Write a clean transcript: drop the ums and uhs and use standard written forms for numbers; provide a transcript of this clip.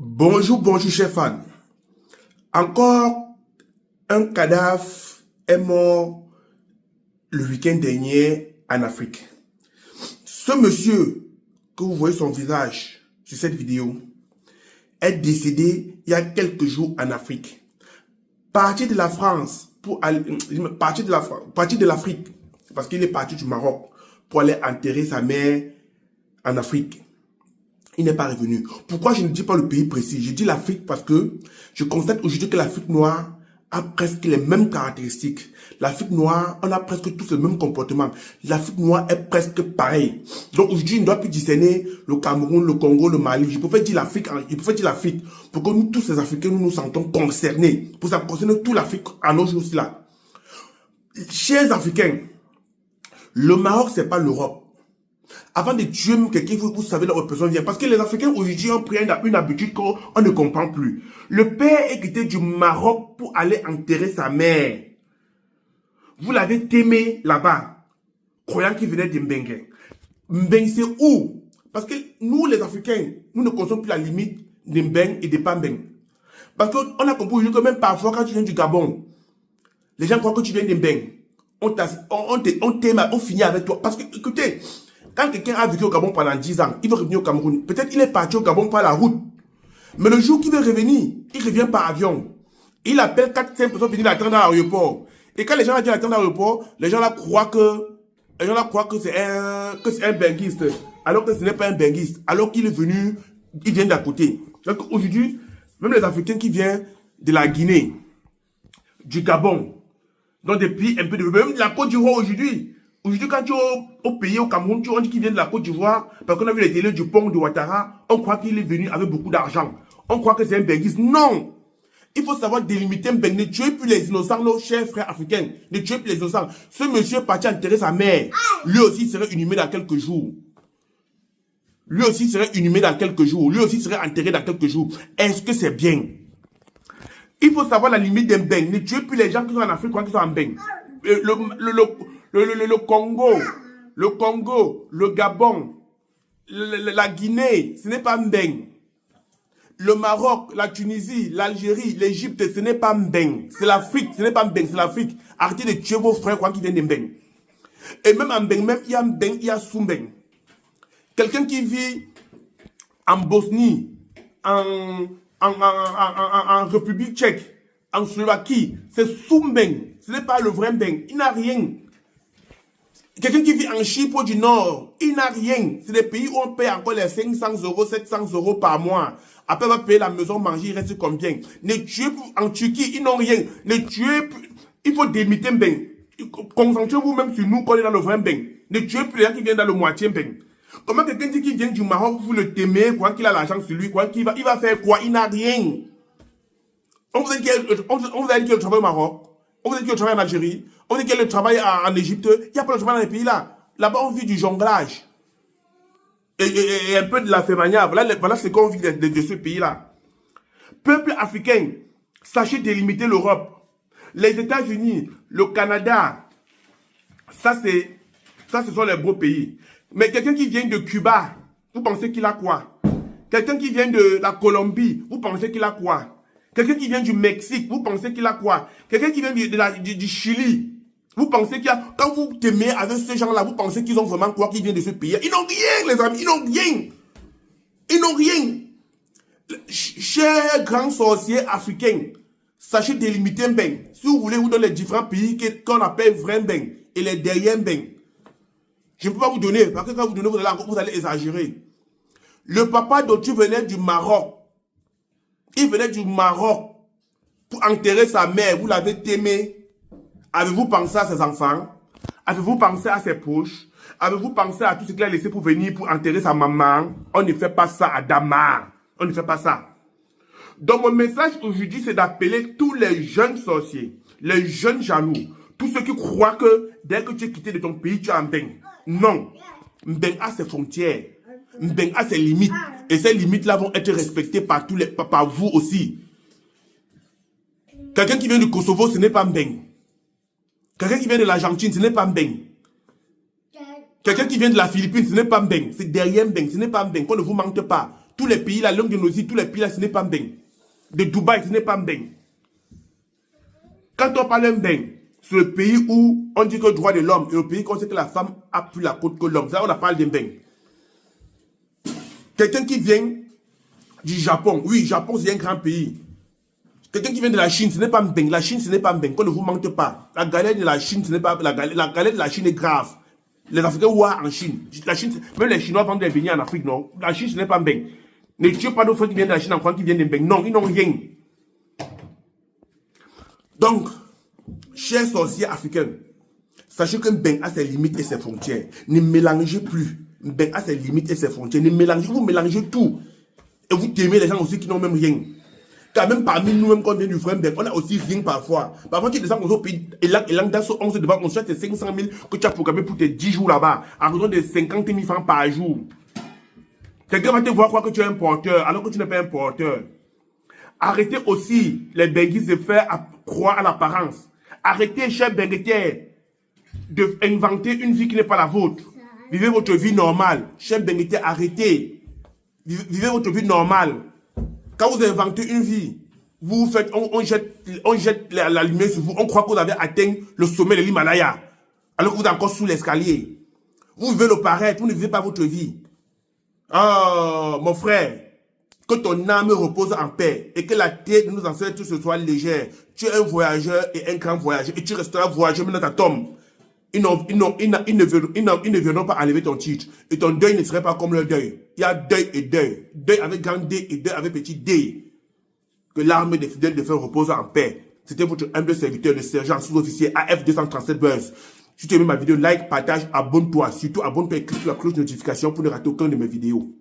Bonjour, bonjour, chers fans. Encore un cadavre est mort le week-end dernier en Afrique. Ce monsieur, que vous voyez son visage sur cette vidéo, est décédé il y a quelques jours en Afrique. Parti de la France pour aller, parti de l'Afrique, parce qu'il est parti du Maroc pour aller enterrer sa mère en Afrique. Il n'est pas revenu. Pourquoi je ne dis pas le pays précis? Je dis l'Afrique parce que je constate aujourd'hui que l'Afrique noire a presque les mêmes caractéristiques. L'Afrique noire, on a presque tous le même comportement. L'Afrique noire est presque pareille. Donc aujourd'hui, il ne doit plus discerner le Cameroun, le Congo, le Mali. Je préfère dire l'Afrique, pour que nous, tous les Africains, nous nous sentons concernés. Pour ça concerne toute l'Afrique à nos jours là. Chers Africains, le Maroc, c'est pas l'Europe. Avant de tuer quelqu'un, vous savez là où personne vient. Parce que les Africains aujourd'hui ont pris une habitude qu'on ne comprend plus. Le père est quitté du Maroc pour aller enterrer sa mère. Vous l'avez témé là-bas, croyant qu'il venait de Mbengue. Mbengue, c'est où? Parce que nous, les Africains, nous ne consommons plus la limite de Mbengue et de pas Mbengue. Parce qu'on a compris aujourd'hui que même parfois, quand tu viens du Gabon, les gens croient que tu viens de Mbengue. On t'aime, on finit avec toi. Parce que, écoutez, quand quelqu'un a vécu au Gabon pendant 10 ans, il veut revenir au Cameroun. Peut-être qu'il est parti au Gabon par la route. Mais le jour qu'il veut revenir, il revient par avion. Il appelle 4-5 personnes pour venir l'attendre à l'aéroport. Et quand les gens viennent l'attendre à l'aéroport, les gens là croient que c'est un benguiste. Alors que ce n'est pas un benguiste. Alors qu'il est venu, il vient d'à côté. Donc aujourd'hui, même les Africains qui viennent de la Guinée, du Gabon, donc des pays un peu de... Même de la Côte d'Ivoire aujourd'hui. Aujourd'hui, quand tu es au pays, au Cameroun, on dit qu'il vient de la Côte d'Ivoire, parce qu'on a vu les télés du pont de Ouattara, on croit qu'il est venu avec beaucoup d'argent. On croit que c'est un benguiste. Non! Il faut savoir délimiter un bengue. Ne tuez plus les innocents, nos chers frères africains. Ne tuez plus les innocents. Ce monsieur est parti enterrer sa mère. Lui aussi serait inhumé dans quelques jours. Lui aussi serait inhumé dans quelques jours. Lui aussi serait enterré dans quelques jours. Est-ce que c'est bien? Il faut savoir la limite d'un bengue. Ne tuez plus les gens qui sont en Afrique, croient qu'ils sont en bengue. Le Congo, le Gabon, la Guinée, ce n'est pas Mbeng. Le Maroc, la Tunisie, l'Algérie, l'Égypte, ce n'est pas Mbeng. C'est l'Afrique, ce n'est pas Mbeng, c'est l'Afrique. Arrêtez de tuer vos frères croyant qu'ils viennent de Mbeng. Et même en Mbeng, même il y a Mbeng, il y a Soumbeng. Quelqu'un qui vit en Bosnie, en République tchèque, en Slovaquie, c'est Soumbeng. Ce n'est pas le vrai Mbeng. Il n'a rien. Quelqu'un qui vit en Chypre du Nord, il n'a rien. C'est des pays où on paye encore les 500 euros, 700 euros par mois. Après, on va payer la maison, manger, il reste combien? Ne tuez plus en Turquie, ils n'ont rien. Ne tuez plus. Il faut délimiter Mbeng. Concentrez-vous même sur nous, qu'on est dans le vrai Mbeng. Ne tuez plus les gens qui viennent dans le moitié Mbeng. Comment quelqu'un dit qu'il vient du Maroc, vous le témez, quoi qu'il a l'argent sur lui, quoi qu'il va, il va faire quoi? Il n'a rien. On vous a dit qu'il y a le travail au Maroc. On vous a dit qu'il y a le travail en Algérie. On vous a dit qu'il y a le travail en Égypte. Il n'y a pas le travail dans les pays là. Là-bas, on vit du jonglage. Et un peu de la fémania. Voilà ce qu'on vit de ce pays-là. Peuple africain, sachez délimiter l'Europe. Les États-Unis, le Canada, ce sont les beaux pays. Mais quelqu'un qui vient de Cuba, vous pensez qu'il a quoi? Quelqu'un qui vient de la Colombie, vous pensez qu'il a quoi? Quelqu'un qui vient du Mexique, vous pensez qu'il a quoi? Quelqu'un qui vient du Chili, vous pensez qu'il a... Quand vous t'aimez avec ces gens-là, vous pensez qu'ils ont vraiment quoi qu'ils viennent de ce pays? Ils n'ont rien, les amis, ils n'ont rien. Ils n'ont rien. Chers grands sorciers africains, sachez délimiter un Mbeng. Si vous voulez, vous donnez les différents pays qu'on appelle vrai Mbeng et les derrière Mbeng. Je ne peux pas vous donner, parce que quand vous donnez, vous allez exagérer. Le papa d'Otu venait du Maroc. Il venait du Maroc pour enterrer sa mère. Vous l'avez témé. Avez-vous pensé à ses enfants? Avez-vous pensé à ses proches? Avez-vous pensé à tout ce qu'il a laissé pour venir pour enterrer sa maman? On ne fait pas ça à Damar. On ne fait pas ça. Donc mon message aujourd'hui, c'est d'appeler tous les jeunes sorciers, les jeunes jaloux, tous ceux qui croient que dès que tu es quitté de ton pays, tu es en Mbeng. Non. Mbeng a ses frontières. Mbeng a ses limites. Et ces limites-là vont être respectées par vous aussi. Quelqu'un qui vient du Kosovo, ce n'est pas Mbeng. Quelqu'un qui vient de l'Argentine, ce n'est pas Mbeng. Quelqu'un qui vient de la Philippine, ce n'est pas Mbeng. C'est derrière Mbeng, ce n'est pas Mbeng. Qu'on ne vous mente pas. tous les pays, la langue de nos îles, tous les pays là, ce n'est pas Mbeng. De Dubaï, ce n'est pas Mbeng. Quand on parle Mbeng, c'est le pays où on dit que le droit de l'homme, et le pays où on sait que la femme a plus la côte que l'homme. Ça, on parle de Mbeng. Quelqu'un qui vient du Japon, oui, Japon c'est un grand pays. Quelqu'un qui vient de la Chine, ce n'est pas Mbeng. La Chine, ce n'est pas Mbeng. Qu'on ne vous mente pas. La galère de la Chine, ce n'est pas la galère de la Chine est grave. Les Africains ouah en Chine. La Chine, même les Chinois vendent des beignets en Afrique, non. La Chine, ce n'est pas Mbeng. Ne tuez pas d'autres qui viennent de la Chine en croyant qu'ils viennent de Mbeng. Non, ils n'ont rien. Donc, chers sorciers africains, sachez que Mbeng a ses limites et ses frontières. Ne mélangez plus. Mbeng a ses limites et ses frontières. Ne mélangez, vous mélangez tout. Et vous aimez les gens aussi qui n'ont même rien. Car même parmi nous-mêmes, quand on vient du frère Mbeng, on a aussi rien parfois. Parfois, tu descends au pays, et là, dans ce 11 devant, on cherche tes 500 000 que tu as programmé pour tes 10 jours là-bas, à raison de 50 000 francs par jour. Quelqu'un va te voir croire que tu es un porteur, alors que tu n'es pas un porteur. Arrêtez aussi les benguistes de faire croire à l'apparence. Arrêtez, chers benguetiers, d'inventer une vie qui n'est pas la vôtre. Vivez votre vie normale. Chers benguetiers, arrêtez. Vivez votre vie normale. Quand vous inventez une vie, vous faites, on jette la lumière sur vous, on croit que vous avez atteint le sommet de l'Himalaya, alors que vous êtes encore sous l'escalier. Vous vivez le paraître, vous ne vivez pas votre vie. Oh, mon frère, que ton âme repose en paix et que la tête de nos ancêtres ce soit légère. Tu es un voyageur et un grand voyageur et tu resteras voyageur même dans ta tombe. Ils ne viendront pas enlever ton titre. Et ton deuil ne serait pas comme leur deuil. Il y a deuil et deuil. Deuil avec grand D et deuil avec petit D. Que l'armée des fidèles de fer repose en paix. C'était votre humble serviteur, le sergent sous-officier AF237 Buzz. Si tu as aimé ma vidéo, like, partage, abonne-toi. Surtout abonne-toi et clique sur la cloche de notification pour ne rater aucune de mes vidéos.